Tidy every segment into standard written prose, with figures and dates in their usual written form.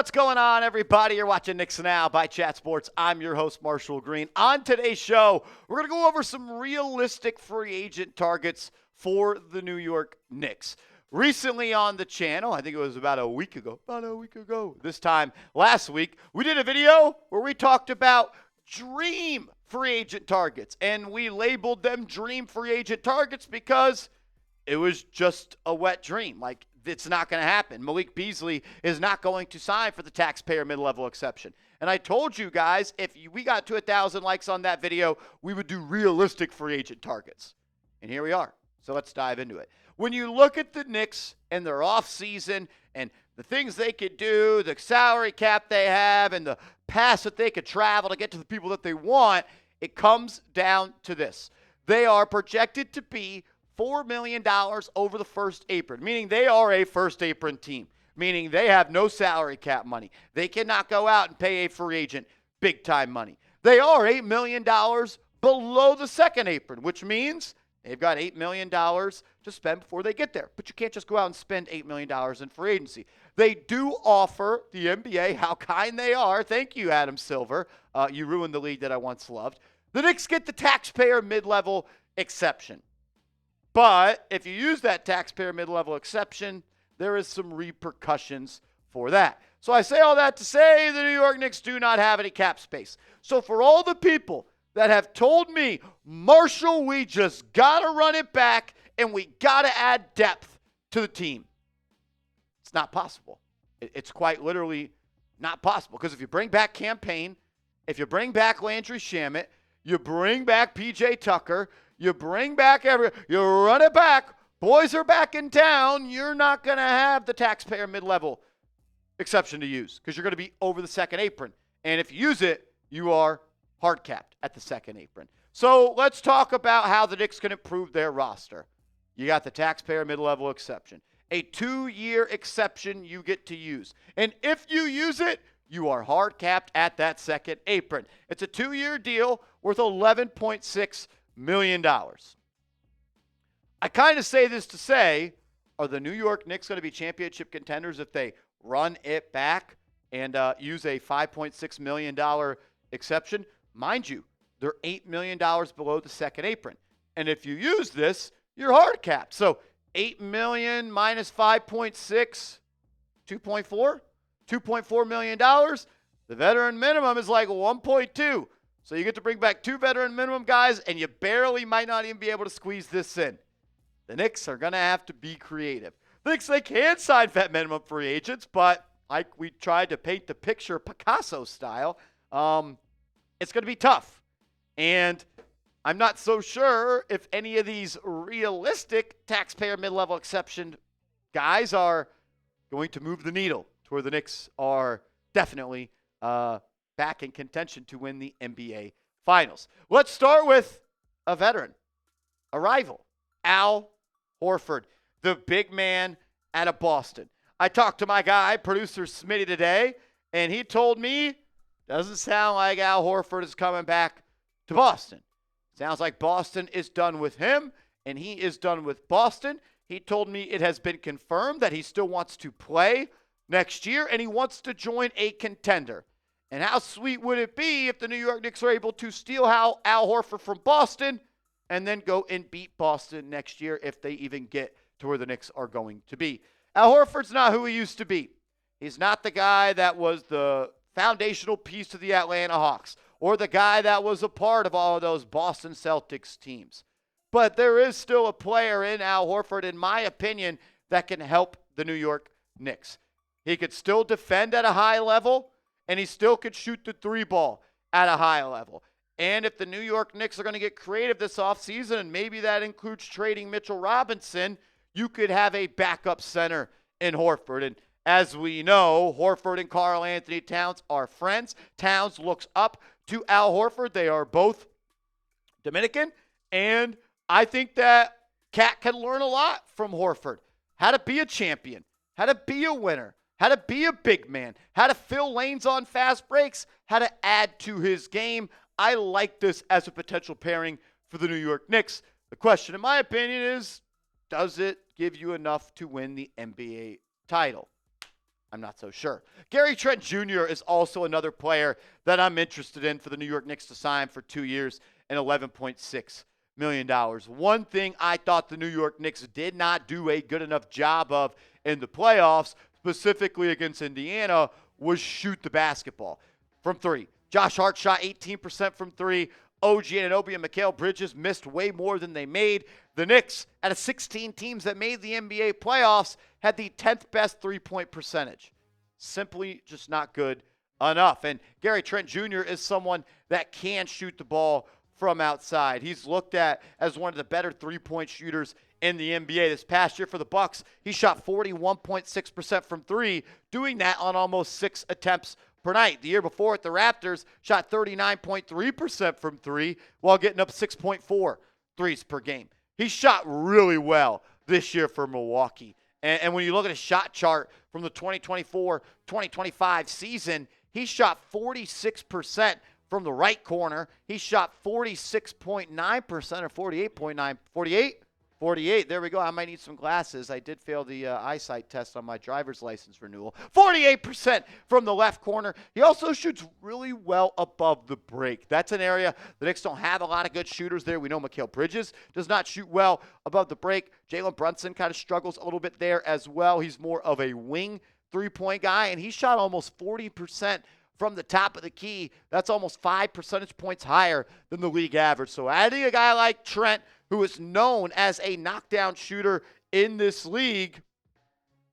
What's going on, everybody? You're watching Knicks Now by Chat Sports. I'm your host, Marshall Green. On today's show, we're going to go over some realistic free agent targets for the New York Knicks. Recently on the channel, I think it was about a week ago, this time last week, we did a video where we talked about dream free agent targets, and we labeled them dream free agent targets because it was just a wet dream. Like, it's not going to happen. Malik Beasley is not going to sign for the taxpayer mid-level exception. And I told you guys, if we got to 1,000 likes on that video, we would do realistic free agent targets. And here we are. So let's dive into it. When you look at the Knicks and their offseason and the things they could do, the salary cap they have, and the paths that they could travel to get to the people that they want, it comes down to this. They are projected to be $4 million over the first apron, meaning they are a first apron team, meaning they have no salary cap money. They cannot go out and pay a free agent big-time money. They are $8 million below the second apron, which means they've got $8 million to spend before they get there. But you can't just go out and spend $8 million in free agency. They do offer the NBA, how kind they are. Thank you, Adam Silver. You ruined the league that I once loved. The Knicks get the taxpayer mid-level exception. But if you use that taxpayer mid-level exception, there is some repercussions for that. So I say all that to say the New York Knicks do not have any cap space. So for all the people that have told me, Marshall, we just got to run it back and we got to add depth to the team, it's not possible. It's quite literally not possible. Because if you bring back Campaign, if you bring back Landry Shamet, you bring back P.J. Tucker, you bring back you run it back, boys are back in town, you're not going to have the taxpayer mid-level exception to use because you're going to be over the second apron. And if you use it, you are hard capped at the second apron. So let's talk about how the Knicks can improve their roster. You got the taxpayer mid-level exception. A 2-year exception you get to use. And if you use it, you are hard capped at that second apron. It's a 2-year deal worth $11.6 million. I kind of say this to say, are the New York Knicks going to be championship contenders if they run it back and use a $5.6 million exception? Mind you, they're $8 million below the second apron. And if you use this, you're hard capped. So $8 million minus 5.6, 2.4? $2.4 million. The veteran minimum is like 1.2. So you get to bring back 2 veteran minimum guys, and you barely might not even be able to squeeze this in. The Knicks are going to have to be creative. The Knicks, they can sign vet minimum free agents, but like we tried to paint the picture Picasso style, it's going to be tough. And I'm not so sure if any of these realistic taxpayer mid-level exception guys are going to move the needle to where the Knicks are definitely back in contention to win the NBA Finals. Let's start with a veteran, a rival, Al Horford, the big man out of Boston. I talked to my guy, producer Smitty, today, and he told me, doesn't sound like Al Horford is coming back to Boston. Sounds like Boston is done with him, and he is done with Boston. He told me it has been confirmed that he still wants to play next year, and he wants to join a contender. And how sweet would it be if the New York Knicks are able to steal Al Horford from Boston and then go and beat Boston next year if they even get to where the Knicks are going to be. Al Horford's not who he used to be. He's not the guy that was the foundational piece to the Atlanta Hawks or the guy that was a part of all of those Boston Celtics teams. But there is still a player in Al Horford, in my opinion, that can help the New York Knicks. He could still defend at a high level, and he still could shoot the 3 ball at a high level. And if the New York Knicks are going to get creative this offseason, and maybe that includes trading Mitchell Robinson, you could have a backup center in Horford. And as we know, Horford and Karl Anthony Towns are friends. Towns looks up to Al Horford. They are both Dominican. And I think that Cat can learn a lot from Horford. How to be a champion, how to be a winner, how to be a big man, how to fill lanes on fast breaks, how to add to his game. I like this as a potential pairing for the New York Knicks. The question, in my opinion, is does it give you enough to win the NBA title? I'm not so sure. Gary Trent Jr. is also another player that I'm interested in for the New York Knicks to sign for 2 years and $11.6 million. One thing I thought the New York Knicks did not do a good enough job of in the playoffs, specifically against Indiana, was shoot the basketball from three. Josh Hart shot 18% from three. OG Anunoby and Mikal Bridges missed way more than they made. The Knicks, out of 16 teams that made the NBA playoffs, had the 10th best three-point percentage. Simply just not good enough. And Gary Trent Jr. is someone that can shoot the ball from outside. He's looked at as one of the better three-point shooters in the NBA. This past year for the Bucks, he shot 41.6% from three, doing that on almost 6 attempts per night. The year before at the Raptors, shot 39.3% from three while getting up 6.4 threes per game. He shot really well this year for Milwaukee. And when you look at a shot chart from the 2024-2025 season, he shot 46% from the right corner. He shot 46.9% or 48.9, 48. There we go. I might need some glasses. I did fail the eyesight test on my driver's license renewal. 48% from the left corner. He also shoots really well above the break. That's an area the Knicks don't have a lot of good shooters there. We know Mikal Bridges does not shoot well above the break. Jalen Brunson kind of struggles a little bit there as well. He's more of a wing three-point guy, and he shot almost 40% from the top of the key. That's almost 5 percentage points higher than the league average. So adding a guy like Trent, who is known as a knockdown shooter in this league,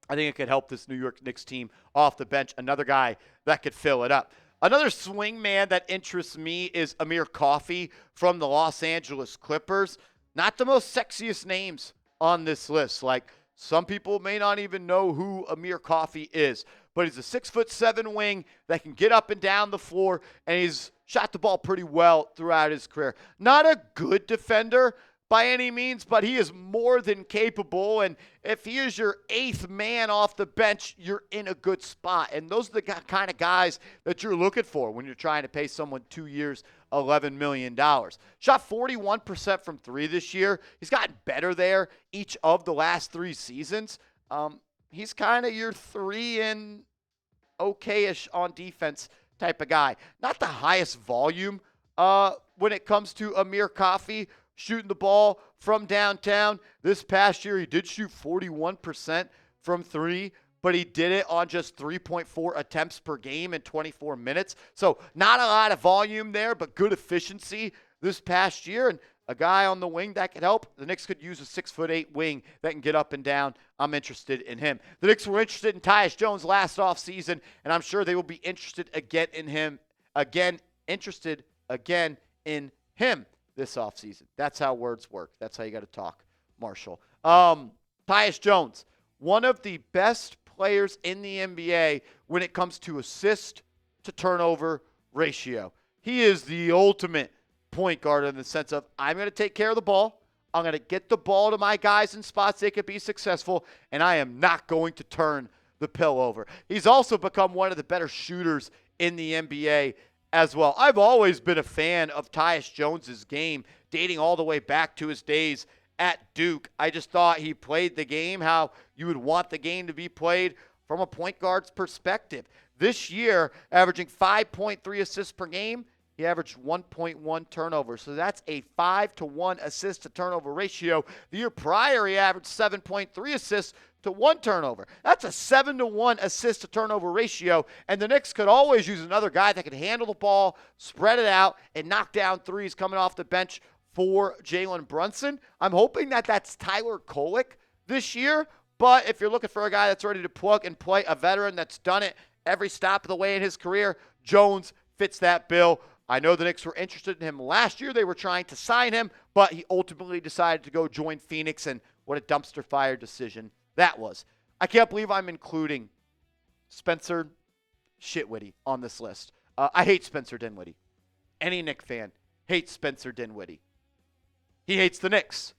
I think it could help this New York Knicks team off the bench. Another guy that could fill it up. Another swing man that interests me is Amir Coffey from the Los Angeles Clippers. Not the most sexiest names on this list. Like, some people may not even know who Amir Coffey is, but he's a 6'7" wing that can get up and down the floor, and he's shot the ball pretty well throughout his career. Not a good defender by any means, but he is more than capable. And if he is your 8th man off the bench, you're in a good spot. And those are the kind of guys that you're looking for when you're trying to pay someone 2 years, $11 million. Shot 41% from three this year. He's gotten better there each of the last 3 seasons. He's kind of your 3 and okay-ish on defense type of guy. Not the highest volume when it comes to Amir Coffey shooting the ball from downtown. This past year, he did shoot 41% from three, but he did it on just 3.4 attempts per game in 24 minutes. So not a lot of volume there, but good efficiency this past year. And a guy on the wing that could help. The Knicks could use a 6'8" wing that can get up and down. I'm interested in him. The Knicks were interested in Tyus Jones last offseason, and I'm sure they will be interested again in him. Interested again in him this offseason. That's how words work. That's how you got to talk, Marshall. Taius Jones, one of the best players in the NBA when it comes to assist to turnover ratio. He is the ultimate point guard in the sense of, I'm going to take care of the ball. I'm going to get the ball to my guys in spots they could be successful, and I am not going to turn the pill over. He's also become one of the better shooters in the NBA as well. I've always been a fan of Tyus Jones's game, dating all the way back to his days at Duke. I just thought he played the game how you would want the game to be played from a point guard's perspective. This year, averaging 5.3 assists per game, he averaged 1.1 turnovers. So that's a 5-to-1 assist to turnover ratio. The year prior, he averaged 7.3 assists to 1 turnover. That's a 7-to-1 assist to turnover ratio. And the Knicks could always use another guy that could handle the ball, spread it out, and knock down threes coming off the bench for Jalen Brunson. I'm hoping that that's Tyler Kolek this year. But if you're looking for a guy that's ready to plug and play, a veteran that's done it every stop of the way in his career, Jones fits that bill. I know the Knicks were interested in him last year. They were trying to sign him, but he ultimately decided to go join Phoenix, and what a dumpster fire decision that was. I can't believe I'm including Spencer Shitwitty on this list. I hate Spencer Dinwiddie. Any Knicks fan hates Spencer Dinwiddie. He hates the Knicks.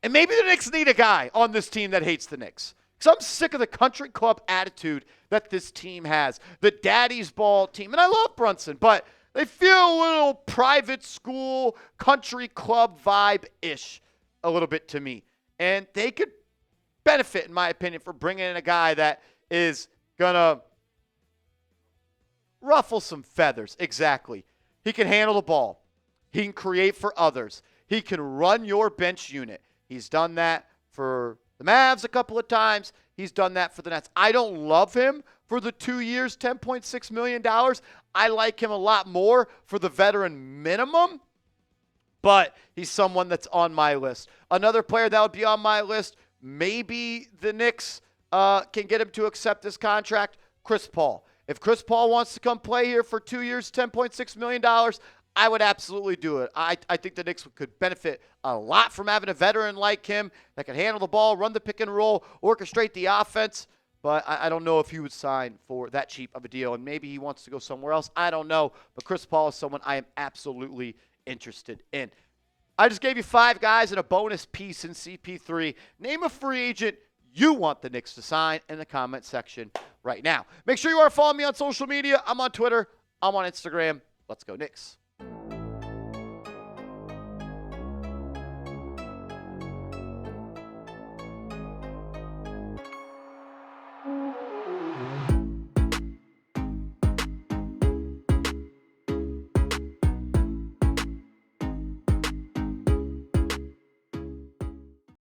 And maybe the Knicks need a guy on this team that hates the Knicks. Because I'm sick of the country club attitude that this team has. The daddy's ball team. And I love Brunson, but they feel a little private school, country club vibe-ish a little bit to me. And they could benefit, in my opinion, for bringing in a guy that is going to ruffle some feathers. Exactly. He can handle the ball. He can create for others. He can run your bench unit. He's done that for the Mavs a couple of times. He's done that for the Nets. I don't love him for the 2 years, $10.6 million. I like him a lot more for the veteran minimum, but he's someone that's on my list. Another player that would be on my list, maybe the Knicks can get him to accept this contract, Chris Paul. If Chris Paul wants to come play here for 2 years, $10.6 million, I would absolutely do it. I think the Knicks could benefit a lot from having a veteran like him that can handle the ball, run the pick and roll, orchestrate the offense. But I don't know if he would sign for that cheap of a deal, and maybe he wants to go somewhere else. I don't know. But Chris Paul is someone I am absolutely interested in. I just gave you 5 guys and a bonus piece in CP3. Name a free agent you want the Knicks to sign in the comment section right now. Make sure you are following me on social media. I'm on Twitter. I'm on Instagram. Let's go Knicks.